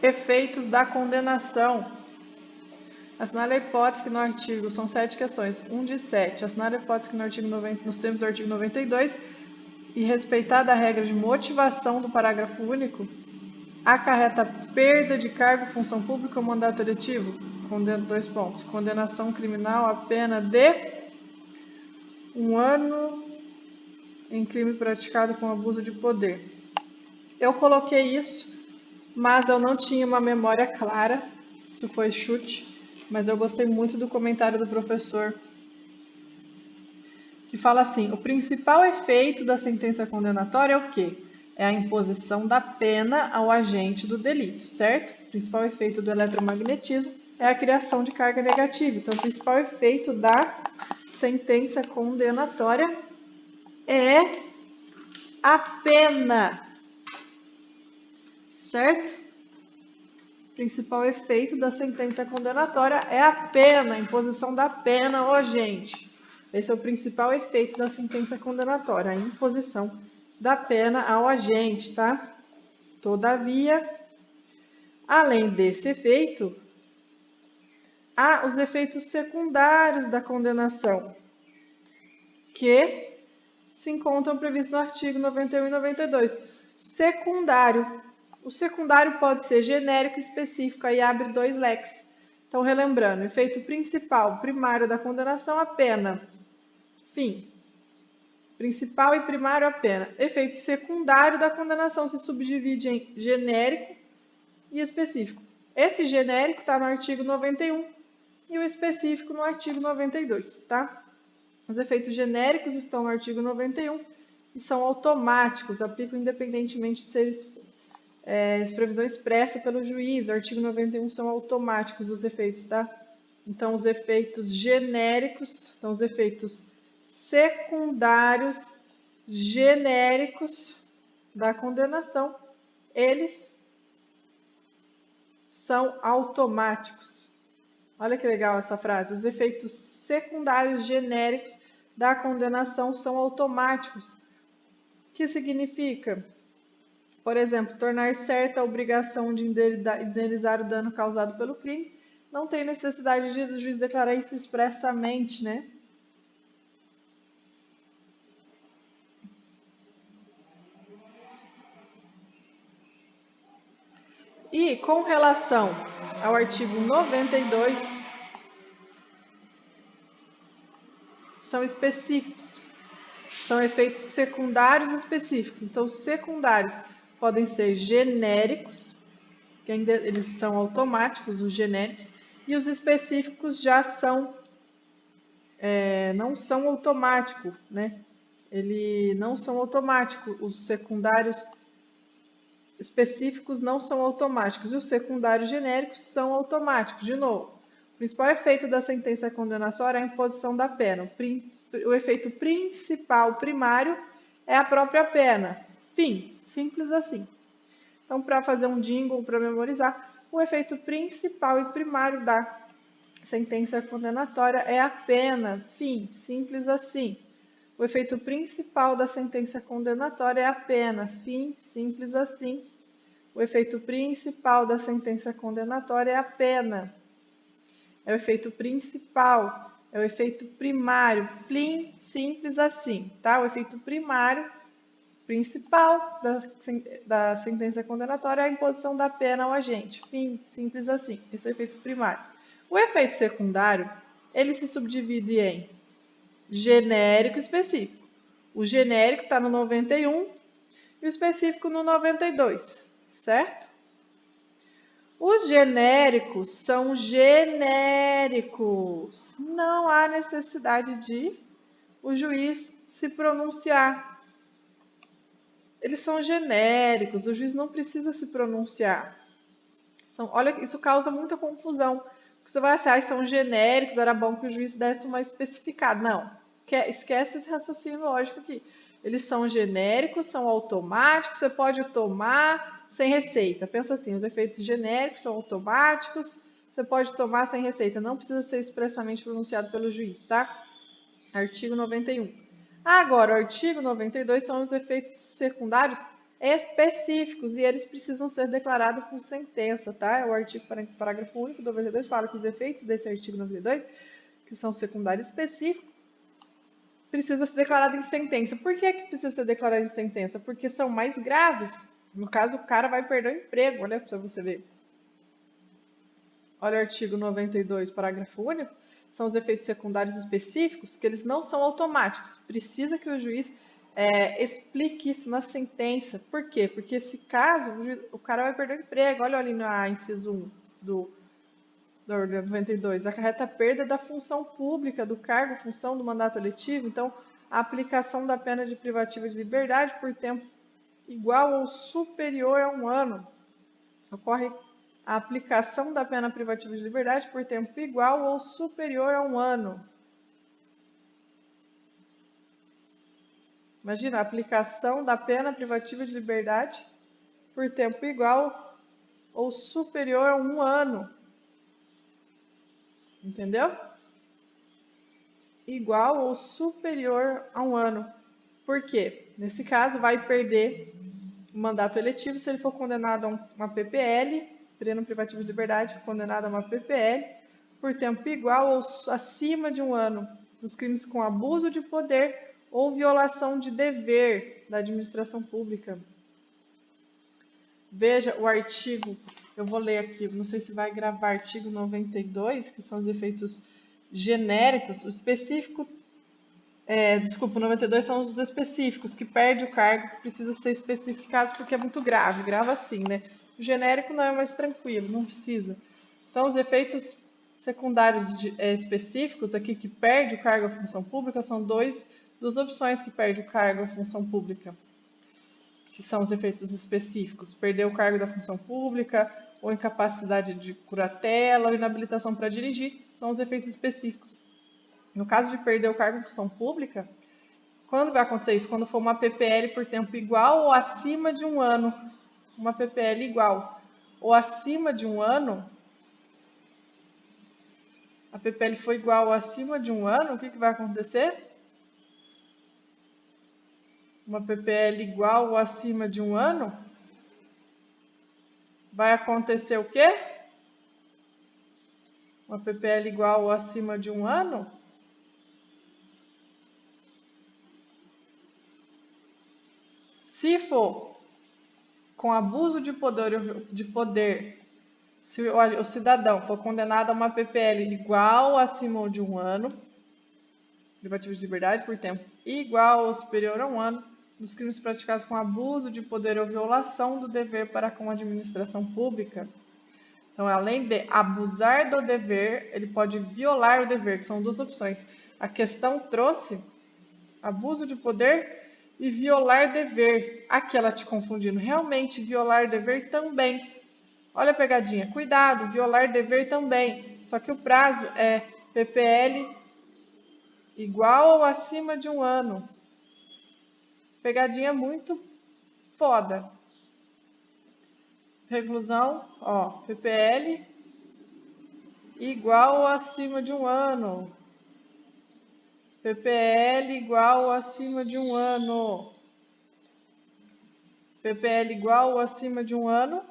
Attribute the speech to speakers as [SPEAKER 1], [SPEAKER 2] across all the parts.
[SPEAKER 1] Efeitos da condenação. Assinale a hipótese que no artigo, são 7 questões, 1 de 7. Assinale a hipótese que no artigo 90, nos termos do artigo 92 e respeitada a regra de motivação do parágrafo único, acarreta perda de cargo, função pública ou mandato eletivo. 2 pontos. Condenação criminal a pena de 1 ano em crime praticado com abuso de poder. Eu coloquei isso, mas eu não tinha uma memória clara. Isso foi chute, mas eu gostei muito do comentário do professor, que fala assim: o principal efeito da sentença condenatória é o quê? É a imposição da pena ao agente do delito, certo? O principal efeito do eletromagnetismo é a criação de carga negativa. Então, o principal efeito da sentença condenatória é a pena, certo? O principal efeito da sentença condenatória é a pena, a imposição da pena ao agente. Esse é o principal efeito da sentença condenatória, a imposição da pena ao agente, tá? Todavia, além desse efeito, há os efeitos secundários da condenação, que se encontram previstos no artigo 91 e 92. O secundário pode ser genérico e específico, aí abre 2 leques. Então, relembrando, efeito principal, primário da condenação, a pena. Fim. Principal e primário, a pena. Efeito secundário da condenação se subdivide em genérico e específico. Esse genérico está no artigo 91 e o específico no artigo 92, tá? Os efeitos genéricos estão no artigo 91 e são automáticos, aplicam independentemente de ser previsão expressa pelo juiz. O artigo 91 são automáticos os efeitos, tá? Então, os efeitos genéricos, então os efeitos secundários genéricos da condenação, eles são automáticos. Olha que legal essa frase. Os efeitos secundários genéricos da condenação são automáticos. O que significa? Por exemplo, tornar certa a obrigação de indenizar o dano causado pelo crime. Não tem necessidade de o juiz declarar isso expressamente, né? E com relação ao artigo 92, são específicos. São efeitos secundários específicos. Então, os secundários podem ser genéricos, que ainda eles são automáticos, os genéricos, e os específicos já são não são automáticos, né? Eles não são automáticos. Os secundários específicos não são automáticos e os secundários genéricos são automáticos. De novo, o principal efeito da sentença condenatória é a imposição da pena. O efeito principal, primário, é a própria pena. Fim, simples assim. Então, para fazer um jingle, para memorizar, o efeito principal e primário da sentença condenatória é a pena. Fim, simples assim. O efeito principal da sentença condenatória é a pena. Fim, simples assim. O efeito principal da sentença condenatória é a pena. É o efeito principal. É o efeito primário. Plim, simples assim, tá? O efeito primário, principal da sentença condenatória é a imposição da pena ao agente. Fim, simples assim. Esse é o efeito primário. O efeito secundário, ele se subdivide em genérico e específico. O genérico está no 91 e o específico no 92, certo? Os genéricos são genéricos. Não há necessidade de o juiz se pronunciar. Eles são genéricos, o juiz não precisa se pronunciar. Olha, isso causa muita confusão. Você vai achar que são genéricos, era bom que o juiz desse uma especificada. Não, esquece esse raciocínio lógico aqui. Eles são genéricos, são automáticos, você pode tomar sem receita. Pensa assim, os efeitos genéricos são automáticos, você pode tomar sem receita. Não precisa ser expressamente pronunciado pelo juiz, tá? Artigo 91. Agora, o artigo 92 são os efeitos secundários específicos e eles precisam ser declarados com sentença, tá? O artigo parágrafo único do 92 fala que os efeitos desse artigo 92, que são secundários específicos, precisa ser declarado em sentença. Por que precisa ser declarado em sentença? Porque são mais graves. No caso, o cara vai perder o emprego, né? Para você ver. Olha o artigo 92, parágrafo único. São os efeitos secundários específicos, que eles não são automáticos. Precisa que o juiz explique isso na sentença. Por quê? Porque esse caso, o cara vai perder o emprego. Olha ali no inciso 1 do 92. Acarreta a perda da função pública, do cargo, função do mandato eletivo. Então, a aplicação da pena de privativa de liberdade por tempo igual ou superior a 1 ano. Ocorre a aplicação da pena privativa de liberdade por tempo igual ou superior a 1 ano. Imagina, a aplicação da pena privativa de liberdade por tempo igual ou superior a 1 ano. Entendeu? Igual ou superior a 1 ano. Por quê? Nesse caso, vai perder o mandato eletivo se ele for condenado a uma PPL, pena privativa de liberdade, condenado a uma PPL, por tempo igual ou acima de 1 ano, nos crimes com abuso de poder ou violação de dever da administração pública. Veja o artigo, eu vou ler aqui, não sei se vai gravar, artigo 92, que são os efeitos genéricos, o específico, o 92 são os específicos, que perde o cargo, que precisa ser especificado porque é muito grave, grava assim, né? O genérico não é mais tranquilo, não precisa. Então, os efeitos secundários específicos aqui que perde o cargo à função pública são duas opções que perde o cargo à função pública, que são os efeitos específicos. Perder o cargo da função pública, ou incapacidade de curatela, ou inabilitação para dirigir, são os efeitos específicos. No caso de perder o cargo de função pública, quando vai acontecer isso? Quando for uma PPL por tempo igual ou acima de 1 ano. Uma PPL igual ou acima de 1 ano, a PPL foi igual ou acima de 1 ano, o que vai acontecer? Uma PPL igual ou acima de 1 ano, vai acontecer o quê? Uma PPL igual ou acima de 1 ano, se for com abuso de poder, se o cidadão for condenado a uma PPL igual ou acima de 1 ano, privativa de liberdade por tempo igual ou superior a 1 ano, dos crimes praticados com abuso de poder ou violação do dever para com a administração pública. Então, além de abusar do dever, ele pode violar o dever, que são duas opções. A questão trouxe abuso de poder e violar dever. Aqui ela te confundindo. Realmente, violar dever também. Olha a pegadinha. Cuidado, violar dever também. Só que o prazo é PPL igual ou acima de 1 ano. Pegadinha muito foda. Reclusão, ó, PPL igual ou acima de 1 ano. PPL igual ou acima de 1 ano. PPL igual ou acima de 1 ano.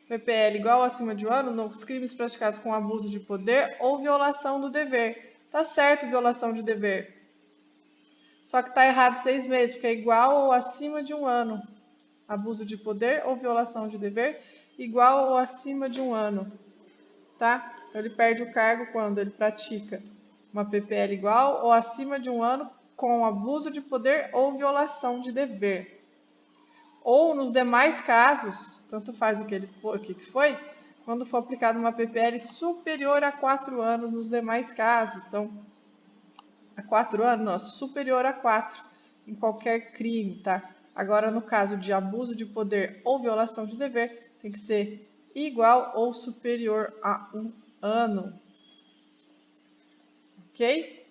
[SPEAKER 1] PPL igual ou acima de 1 ano nos crimes praticados com abuso de poder ou violação do dever. Tá certo, violação de dever. Só que tá errado 6 meses, porque é igual ou acima de 1 ano. Abuso de poder ou violação de dever, igual ou acima de 1 ano. Tá? Então, ele perde o cargo quando ele pratica uma PPL igual ou acima de 1 ano com abuso de poder ou violação de dever. Ou nos demais casos, tanto faz o que foi, quando for aplicada uma PPL superior a 4 anos nos demais casos. Então, a 4 anos, não, superior a 4 em qualquer crime, tá? Agora, no caso de abuso de poder ou violação de dever, tem que ser igual ou superior a 1 ano. Ok?